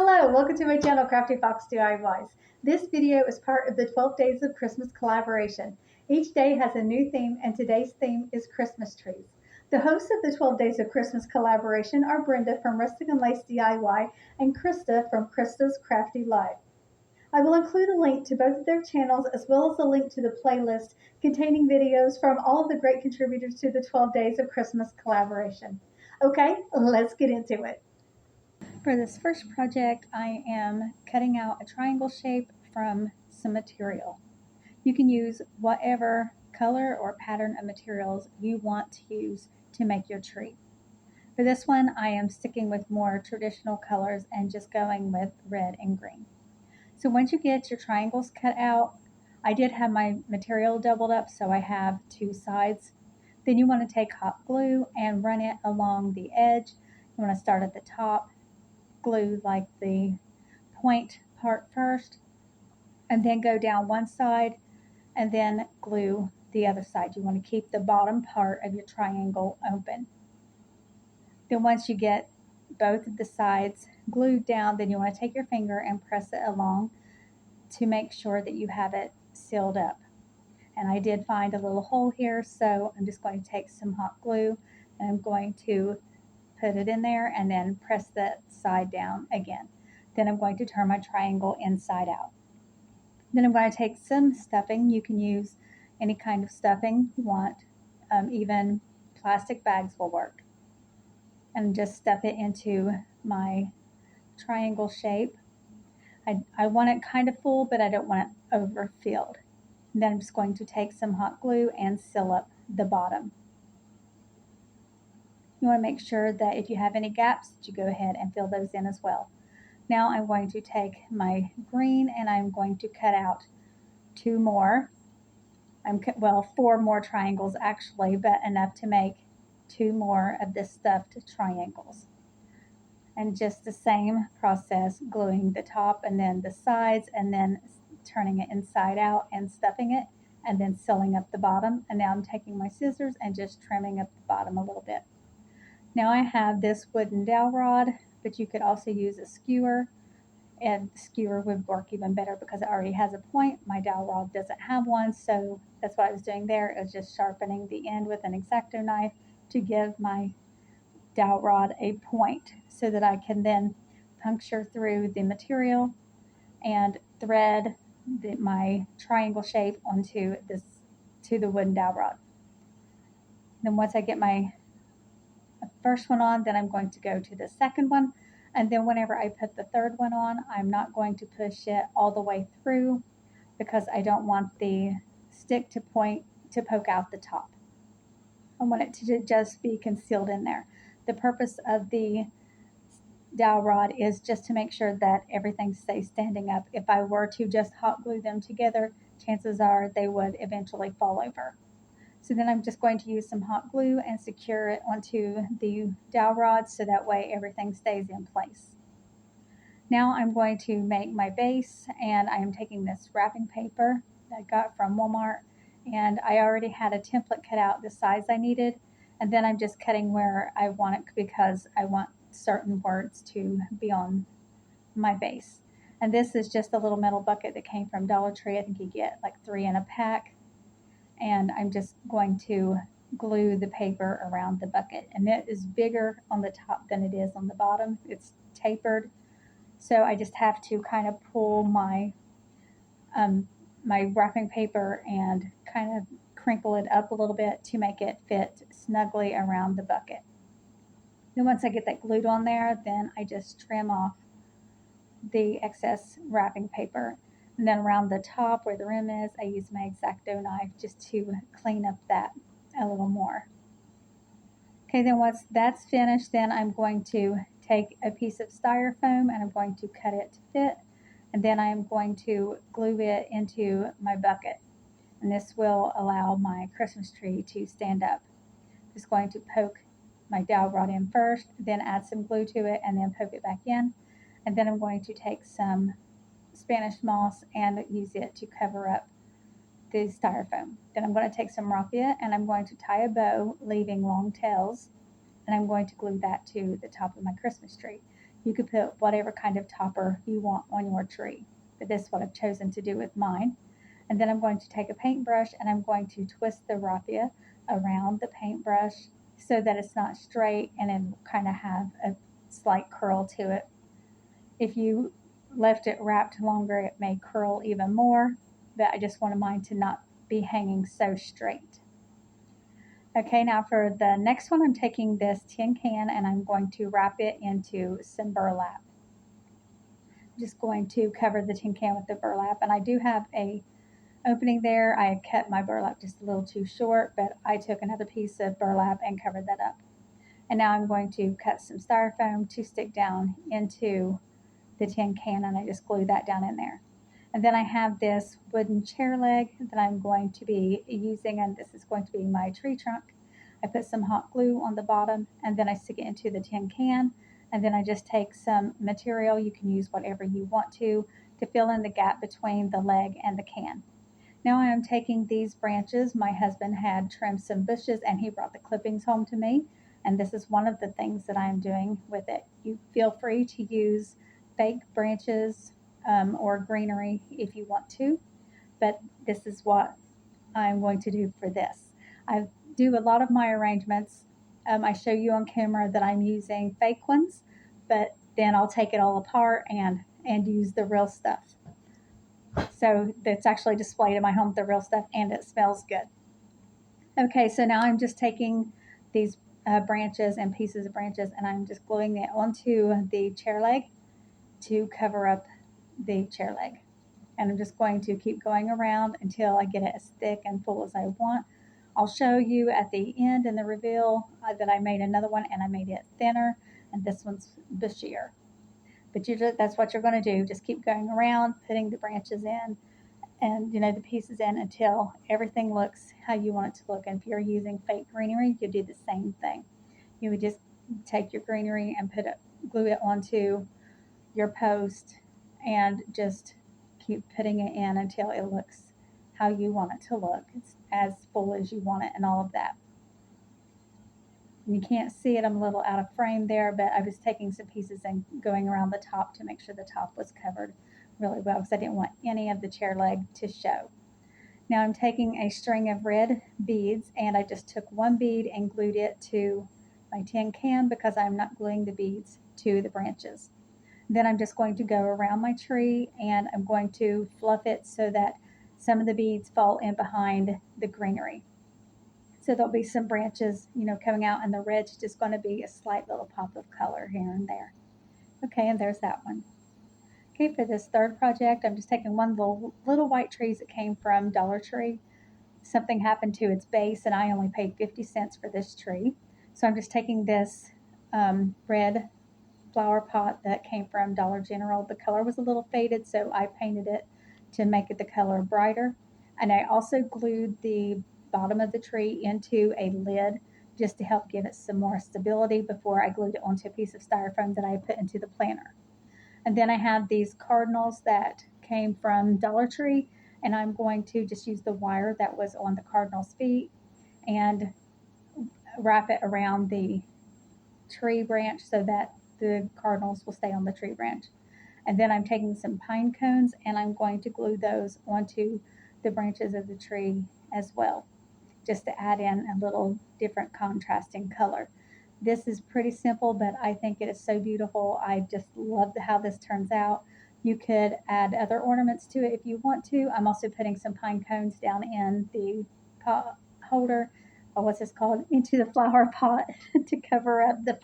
Hello, welcome to my channel, Crafty Fox DIYs. This video is part of the 12 Days of Christmas collaboration. Each day has a new theme, and today's theme is Christmas trees. The hosts of the 12 Days of Christmas collaboration are Brenda from Rustic and Lace DIY and Krista from Krista's Crafty Life. I will include a link to both of their channels as well as a link to the playlist containing videos from all of the great contributors to the 12 Days of Christmas collaboration. Okay, let's get into it. For this first project, I am cutting out a triangle shape from some material. You can use whatever color or pattern of materials you want to use to make your tree. For this one, I am sticking with more traditional colors and just going with red and green. So once you get your triangles cut out, I did have my material doubled up, so I have two sides. Then you want to take hot glue and run it along the edge. You want to start at the top, glue like the point part first, and then go down one side and then glue the other side. You want to keep the bottom part of your triangle open. Then once you get both of the sides glued down, then you want to take your finger and press it along to make sure that you have it sealed up. And I did find a little hole here, so I'm just going to take some hot glue and I'm going to put it in there and then press that side down again. Then I'm going to turn my triangle inside out. Then I'm going to take some stuffing. You can use any kind of stuffing you want. Even plastic bags will work. And just stuff it into my triangle shape. I want it kind of full, but I don't want it overfilled. Then I'm just going to take some hot glue and seal up the bottom. You want to make sure that if you have any gaps, that you go ahead and fill those in as well. Now I'm going to take my green and I'm going to cut out four more triangles actually, but enough to make two more of the stuffed triangles. And just the same process, gluing the top and then the sides and then turning it inside out and stuffing it and then sealing up the bottom. And now I'm taking my scissors and just trimming up the bottom a little bit. Now I have this wooden dowel rod, but you could also use a skewer, and the skewer would work even better because it already has a point. My dowel rod doesn't have one, so that's what I was doing there. It was just sharpening the end with an X-Acto knife to give my dowel rod a point so that I can then puncture through the material and thread my triangle shape onto the wooden dowel rod. Then once I get my first one on, then I'm going to go to the second one, and then whenever I put the third one on, I'm not going to push it all the way through because I don't want the stick to poke out the top. I want it to just be concealed in there. The purpose of the dowel rod is just to make sure that everything stays standing up. If I were to just hot glue them together, chances are they would eventually fall over. So then I'm just going to use some hot glue and secure it onto the dowel rod so that way everything stays in place. Now I'm going to make my base, and I am taking this wrapping paper that I got from Walmart, and I already had a template cut out the size I needed, and then I'm just cutting where I want it because I want certain words to be on my base. And this is just a little metal bucket that came from Dollar Tree. I think you get like 3 in a pack. And I'm just going to glue the paper around the bucket. And it is bigger on the top than it is on the bottom. It's tapered. So I just have to kind of pull my wrapping paper and kind of crinkle it up a little bit to make it fit snugly around the bucket. Then once I get that glued on there, then I just trim off the excess wrapping paper. And then around the top where the rim is, I use my X-Acto knife just to clean up that a little more. Okay, then once that's finished, then I'm going to take a piece of styrofoam and I'm going to cut it to fit. And then I'm going to glue it into my bucket. And this will allow my Christmas tree to stand up. I'm just going to poke my dowel rod in first, then add some glue to it, and then poke it back in. And then I'm going to take some Spanish moss and use it to cover up the styrofoam. Then I'm going to take some raffia and I'm going to tie a bow, leaving long tails, and I'm going to glue that to the top of my Christmas tree. You could put whatever kind of topper you want on your tree, but this is what I've chosen to do with mine. And then I'm going to take a paintbrush and I'm going to twist the raffia around the paintbrush so that it's not straight and it will kind of have a slight curl to it. If you left it wrapped longer, it may curl even more, but I just wanted mine to not be hanging so straight. Okay, now for the next one, I'm taking this tin can and I'm going to wrap it into some burlap. I'm just going to cover the tin can with the burlap, and I do have a opening there. I had cut my burlap just a little too short, but I took another piece of burlap and covered that up. And now I'm going to cut some styrofoam to stick down into the tin can, and I just glue that down in there. And then I have this wooden chair leg that I'm going to be using, and this is going to be my tree trunk. I put some hot glue on the bottom, and then I stick it into the tin can, and then I just take some material, you can use whatever you want to fill in the gap between the leg and the can. Now I am taking these branches. My husband had trimmed some bushes and he brought the clippings home to me. And this is one of the things that I'm doing with it. You feel free to use fake branches or greenery if you want to, but this is what I'm going to do for this. I do a lot of my arrangements. I show you on camera that I'm using fake ones, but then I'll take it all apart and use the real stuff. So that's actually displayed in my home, the real stuff, and it smells good. Okay, so now I'm just taking these branches and pieces of branches and I'm just gluing it onto the chair leg to cover up the chair leg. And I'm just going to keep going around until I get it as thick and full as I want. I'll show you at the end in the reveal that I made another one and I made it thinner, and this one's bushier. But that's what you're going to do. Just keep going around, putting the branches in and the pieces in until everything looks how you want it to look. And if you're using fake greenery, you do the same thing. You would just take your greenery and glue it onto your post and just keep putting it in until it looks how you want it to look. It's as full as you want it and all of that. You can't see it, I'm a little out of frame there, but I was taking some pieces and going around the top to make sure the top was covered really well because I didn't want any of the chair leg to show. Now I'm taking a string of red beads and I just took one bead and glued it to my tin can because I'm not gluing the beads to the branches. Then I'm just going to go around my tree and I'm going to fluff it so that some of the beads fall in behind the greenery. So there'll be some branches, coming out, and the red's just going to be a slight little pop of color here and there. Okay, and there's that one. Okay, for this third project, I'm just taking one little white tree that came from Dollar Tree. Something happened to its base, and I only paid 50 cents for this tree. So I'm just taking this red flower pot that came from Dollar General. The color was a little faded, so I painted it to make it the color brighter. And I also glued the bottom of the tree into a lid just to help give it some more stability before I glued it onto a piece of styrofoam that I put into the planter. And then I have these cardinals that came from Dollar Tree, and I'm going to just use the wire that was on the cardinal's feet and wrap it around the tree branch so that the cardinals will stay on the tree branch. And then I'm taking some pine cones and I'm going to glue those onto the branches of the tree as well, just to add in a little different contrasting color. This is pretty simple, but I think it is so beautiful. I just love how this turns out. You could add other ornaments to it if you want to. I'm also putting some pine cones down in the pot holder, or what's this called, into the flower pot to cover up the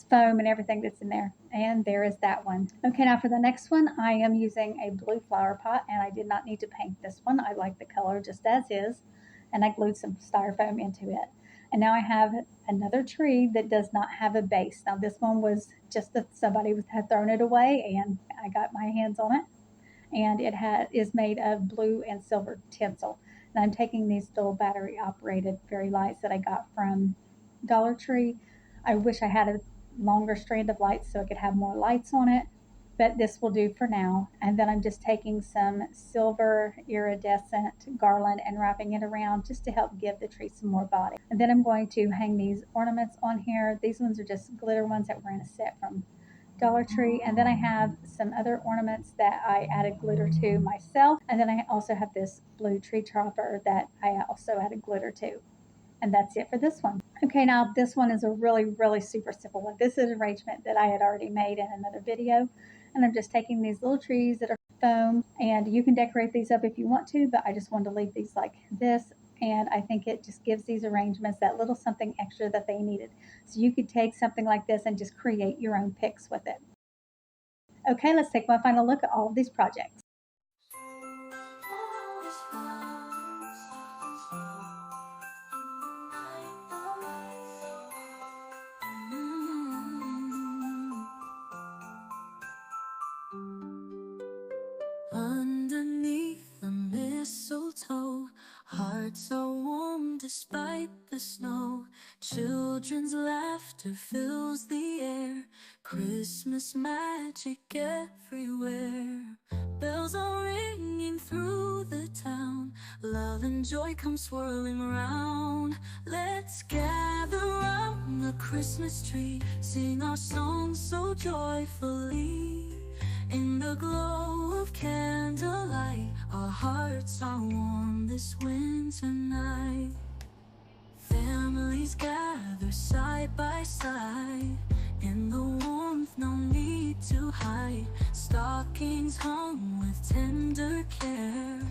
foam and everything that's in there. And there is that one. Okay, now for the next one, I am using a blue flower pot, and I did not need to paint this one. I like the color just as is, and I glued some styrofoam into it. And now I have another tree that does not have a base. Now this one was just that somebody had thrown it away, and I got my hands on it. And it is made of blue and silver tinsel. And I'm taking these little battery operated fairy lights that I got from Dollar Tree. I wish I had a longer strand of lights so I could have more lights on it, but this will do for now. And then I'm just taking some silver iridescent garland and wrapping it around just to help give the tree some more body. And then I'm going to hang these ornaments on here. These ones are just glitter ones that were in a set from Dollar Tree. And then I have some other ornaments that I added glitter to myself. And then I also have this blue tree topper that I also added glitter to. And that's it for this one. Okay, now this one is a really, really super simple one. This is an arrangement that I had already made in another video. And I'm just taking these little trees that are foam, and you can decorate these up if you want to, but I just wanted to leave these like this. And I think it just gives these arrangements that little something extra that they needed. So you could take something like this and just create your own picks with it. Okay, let's take one final look at all of these projects. Underneath the mistletoe, hearts are warm despite the snow. Children's laughter fills the air, Christmas magic everywhere. Bells are ringing through the town, love and joy come swirling around. Let's gather round the Christmas tree, sing our songs so joyfully. In the glow of candlelight, our hearts are warm this winter night. Families gather side by side, in the warmth no need to hide. Stockings hung with tender care,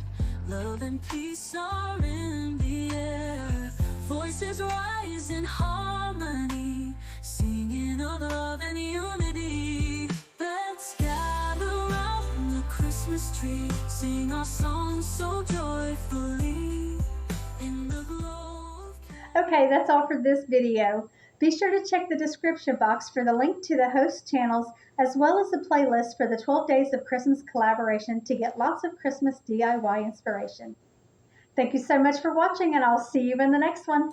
love and peace are in the air. Voices rise in harmony, singing of love and unity. Let's gather round the Christmas tree, sing our songs so joyfully. In the glow of... Okay, that's all for this video. Be sure to check the description box for the link to the host channels as well as the playlist for the 12 Days of Christmas collaboration to get lots of Christmas DIY inspiration. Thank you so much for watching, and I'll see you in the next one.